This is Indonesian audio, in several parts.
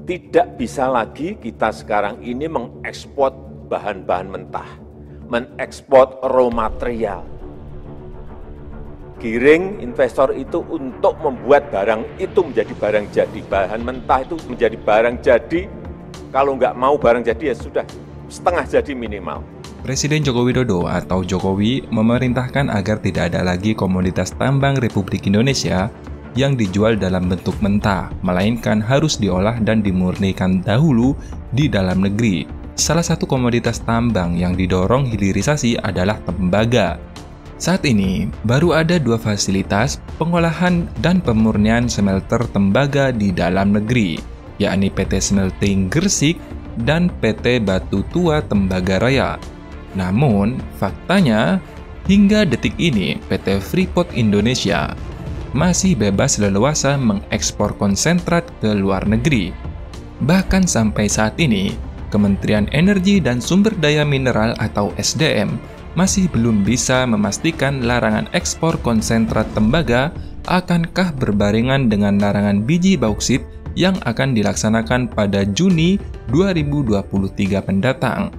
Tidak bisa lagi kita sekarang ini mengekspor bahan-bahan mentah, mengekspor raw material. Giring investor itu untuk membuat barang itu menjadi barang jadi, bahan mentah itu menjadi barang jadi. Kalau nggak mau barang jadi ya sudah, setengah jadi minimal. Presiden Joko Widodo atau Jokowi memerintahkan agar tidak ada lagi komoditas tambang Republik Indonesia yang dijual dalam bentuk mentah, melainkan harus diolah dan dimurnikan dahulu di dalam negeri. Salah satu komoditas tambang yang didorong hilirisasi adalah tembaga. Saat ini, baru ada 2 fasilitas pengolahan dan pemurnian smelter tembaga di dalam negeri, yakni PT Smelting Gresik dan PT Batu Tua Tembaga Raya. Namun, faktanya, hingga detik ini PT Freeport Indonesia masih bebas leluasa mengekspor konsentrat ke luar negeri. Bahkan sampai saat ini, Kementerian Energi dan Sumber Daya Mineral atau SDM masih belum bisa memastikan larangan ekspor konsentrat tembaga akankah berbarengan dengan larangan biji bauksit yang akan dilaksanakan pada Juni 2023 mendatang.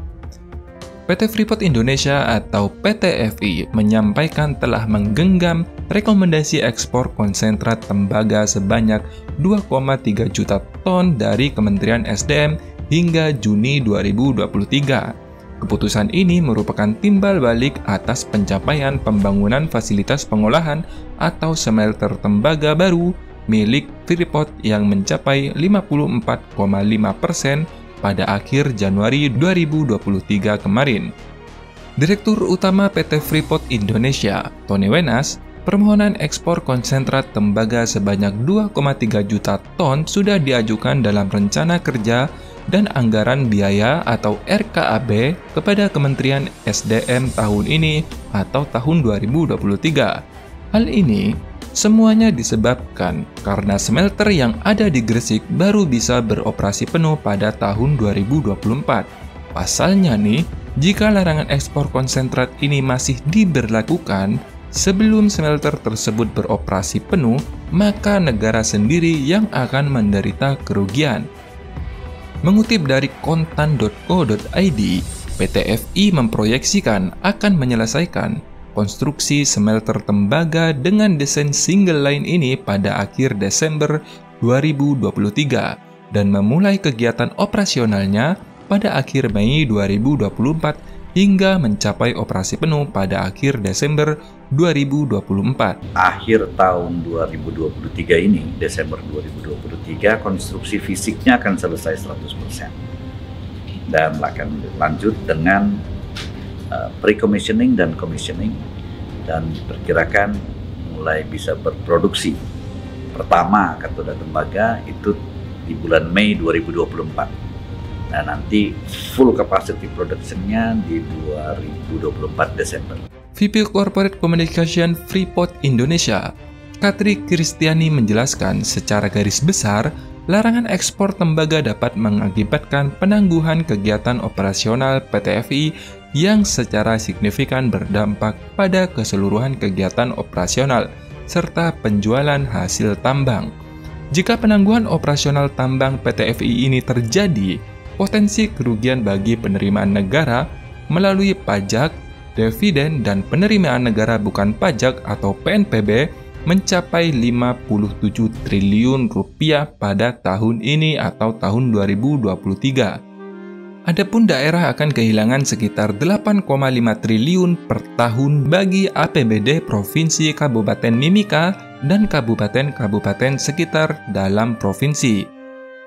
PT Freeport Indonesia atau PT FI menyampaikan telah menggenggam rekomendasi ekspor konsentrat tembaga sebanyak 2,3 juta ton dari Kementerian SDM hingga Juni 2023. Keputusan ini merupakan timbal balik atas pencapaian pembangunan fasilitas pengolahan atau smelter tembaga baru milik Freeport yang mencapai 54,5% pada akhir Januari 2023 kemarin. Direktur Utama PT Freeport Indonesia, Tony Wenas, permohonan ekspor konsentrat tembaga sebanyak 2,3 juta ton sudah diajukan dalam rencana kerja dan anggaran biaya atau RKAB kepada Kementerian SDM tahun ini atau tahun 2023. Hal ini semuanya disebabkan karena smelter yang ada di Gresik baru bisa beroperasi penuh pada tahun 2024. Pasalnya nih, jika larangan ekspor konsentrat ini masih diberlakukan sebelum smelter tersebut beroperasi penuh, maka negara sendiri yang akan menderita kerugian. Mengutip dari kontan.co.id, PT FI memproyeksikan akan menyelesaikan konstruksi smelter tembaga dengan desain single line ini pada akhir Desember 2023 dan memulai kegiatan operasionalnya pada akhir Mei 2024 hingga mencapai operasi penuh pada akhir Desember 2024. Akhir tahun 2023 ini, Desember 2023, konstruksi fisiknya akan selesai 100% dan akan lanjut dengan pre-commissioning dan commissioning, dan diperkirakan mulai bisa berproduksi pertama katoda tembaga itu di bulan Mei 2024. Nah, nanti full capacity production-nya di 2024 Desember. VP Corporate Communication Freeport Indonesia, Katri Kristiani menjelaskan secara garis besar, larangan ekspor tembaga dapat mengakibatkan penangguhan kegiatan operasional PT FI yang secara signifikan berdampak pada keseluruhan kegiatan operasional serta penjualan hasil tambang. Jika penangguhan operasional tambang PT FI ini terjadi, potensi kerugian bagi penerimaan negara melalui pajak, dividen, dan penerimaan negara bukan pajak atau PNPB mencapai 57 triliun rupiah pada tahun ini atau tahun 2023. Adapun daerah akan kehilangan sekitar 8,5 triliun per tahun bagi APBD Provinsi Kabupaten Mimika dan kabupaten-kabupaten sekitar dalam provinsi.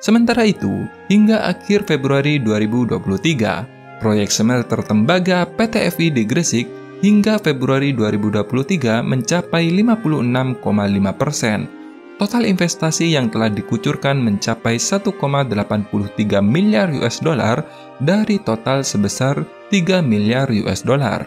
Sementara itu, hingga akhir Februari 2023, proyek smelter tembaga PT FI di Gresik hingga Februari 2023 mencapai 56,5%. Total investasi yang telah dikucurkan mencapai 1,83 miliar US dollar dari total sebesar 3 miliar US dollar.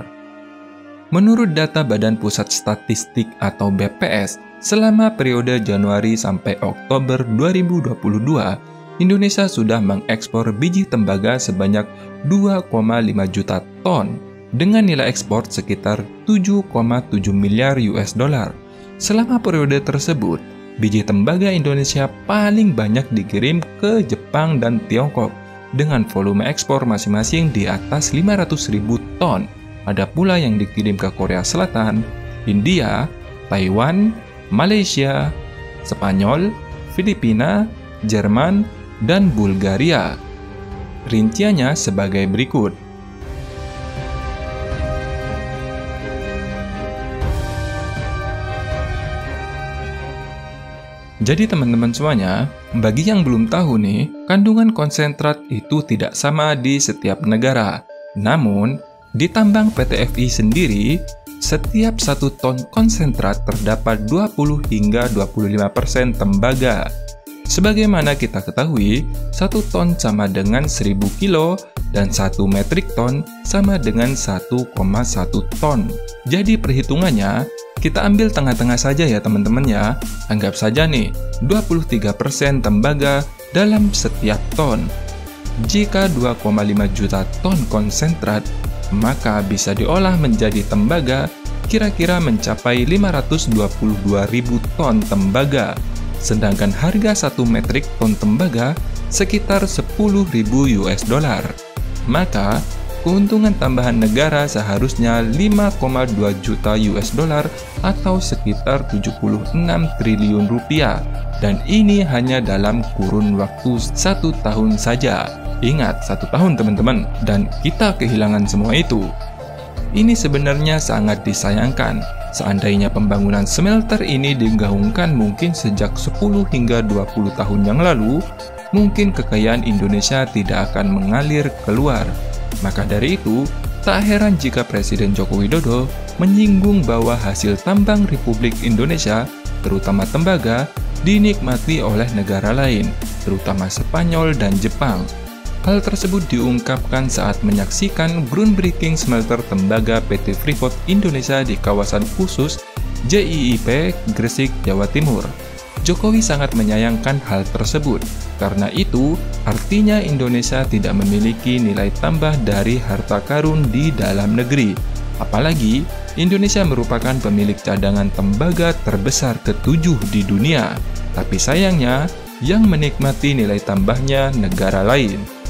Menurut data Badan Pusat Statistik atau BPS, selama periode Januari sampai Oktober 2022, Indonesia sudah mengekspor biji tembaga sebanyak 2,5 juta ton dengan nilai ekspor sekitar 7,7 miliar US dollar. Selama periode tersebut, biji tembaga Indonesia paling banyak dikirim ke Jepang dan Tiongkok dengan volume ekspor masing-masing di atas 500.000 ton. Ada pula yang dikirim ke Korea Selatan, India, Taiwan, Malaysia, Spanyol, Filipina, Jerman, dan Bulgaria. Rinciannya sebagai berikut. Jadi teman-teman semuanya, bagi yang belum tahu nih, kandungan konsentrat itu tidak sama di setiap negara. Namun, di tambang PT FI sendiri, setiap 1 ton konsentrat terdapat 20 hingga 25% tembaga. Sebagaimana kita ketahui, 1 ton sama dengan 1000 kilo dan 1 metrik ton sama dengan 1,1 ton. Jadi perhitungannya, kita ambil tengah-tengah saja ya teman-teman ya. Anggap saja nih, 23% tembaga dalam setiap ton. Jika 2,5 juta ton konsentrat, maka bisa diolah menjadi tembaga kira-kira mencapai 522.000 ton tembaga. Sedangkan harga 1 metrik ton tembaga sekitar 10.000 US dollar. Maka, keuntungan tambahan negara seharusnya 5,2 juta US dollar atau sekitar 76 triliun rupiah. Dan ini hanya dalam kurun waktu 1 tahun saja. Ingat, 1 tahun teman-teman, dan kita kehilangan semua itu. Ini sebenarnya sangat disayangkan. Seandainya pembangunan smelter ini digaungkan mungkin sejak 10 hingga 20 tahun yang lalu, mungkin kekayaan Indonesia tidak akan mengalir keluar. Maka dari itu, tak heran jika Presiden Joko Widodo menyinggung bahwa hasil tambang Republik Indonesia, terutama tembaga, dinikmati oleh negara lain, terutama Spanyol dan Jepang. Hal tersebut diungkapkan saat menyaksikan groundbreaking smelter tembaga PT Freeport Indonesia di kawasan khusus JIIP Gresik, Jawa Timur. Jokowi sangat menyayangkan hal tersebut. Karena itu, artinya Indonesia tidak memiliki nilai tambah dari harta karun di dalam negeri. Apalagi, Indonesia merupakan pemilik cadangan tembaga terbesar ke-7 di dunia. Tapi sayangnya, yang menikmati nilai tambahnya negara lain.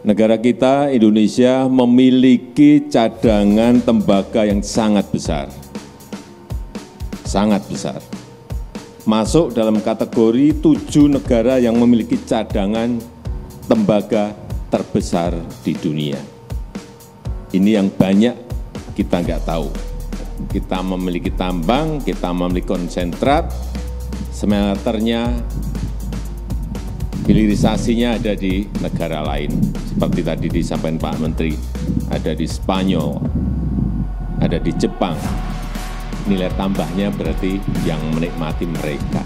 Negara kita, Indonesia, memiliki cadangan tembaga yang sangat besar. Sangat besar. Masuk dalam kategori 7 negara yang memiliki cadangan tembaga terbesar di dunia. Ini yang banyak kita nggak tahu. Kita memiliki tambang, kita memiliki konsentrat, smelternya, hilirisasinya ada di negara lain. Seperti tadi disampaikan Pak Menteri, ada di Spanyol, ada di Jepang. Nilai tambahnya berarti yang menikmati mereka.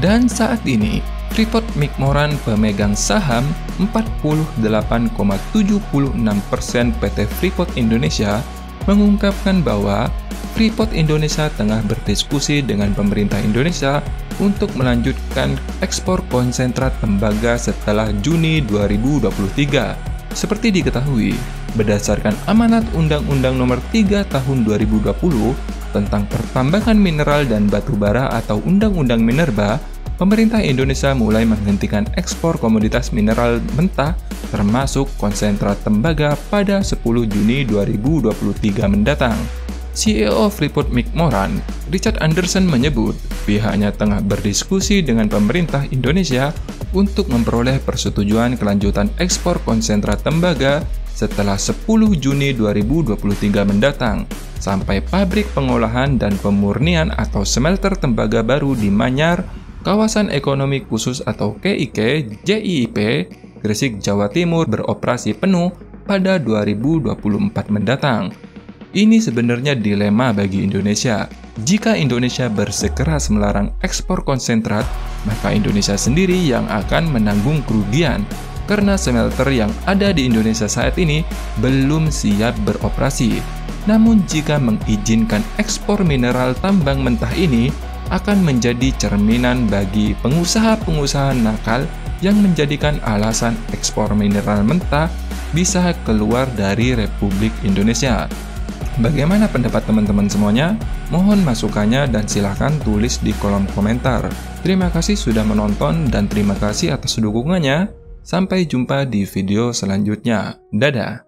Dan saat ini, Freeport McMoran pemegang saham 48,76% PT Freeport Indonesia mengungkapkan bahwa Freeport Indonesia tengah berdiskusi dengan pemerintah Indonesia untuk melanjutkan ekspor konsentrat tembaga setelah Juni 2023. Seperti diketahui, berdasarkan amanat Undang-Undang Nomor 3 Tahun 2020 tentang Pertambangan Mineral dan Batu Bara atau Undang-Undang Minerba, pemerintah Indonesia mulai menghentikan ekspor komoditas mineral mentah termasuk konsentrat tembaga pada 10 Juni 2023 mendatang. CEO Freeport McMoran, Richard Anderson menyebut pihaknya tengah berdiskusi dengan pemerintah Indonesia untuk memperoleh persetujuan kelanjutan ekspor konsentrat tembaga setelah 10 Juni 2023 mendatang sampai pabrik pengolahan dan pemurnian atau smelter tembaga baru di Manyar, Kawasan Ekonomi Khusus atau KIK JIIP Gresik, Jawa Timur beroperasi penuh pada 2024 mendatang. Ini sebenarnya dilema bagi Indonesia. Jika Indonesia bersikeras melarang ekspor konsentrat, maka Indonesia sendiri yang akan menanggung kerugian karena smelter yang ada di Indonesia saat ini belum siap beroperasi. Namun jika mengizinkan ekspor mineral tambang mentah ini, akan menjadi cerminan bagi pengusaha-pengusaha nakal yang menjadikan alasan ekspor mineral mentah bisa keluar dari Republik Indonesia. Bagaimana pendapat teman-teman semuanya? Mohon masukannya dan silahkan tulis di kolom komentar. Terima kasih sudah menonton dan terima kasih atas dukungannya. Sampai jumpa di video selanjutnya. Dadah!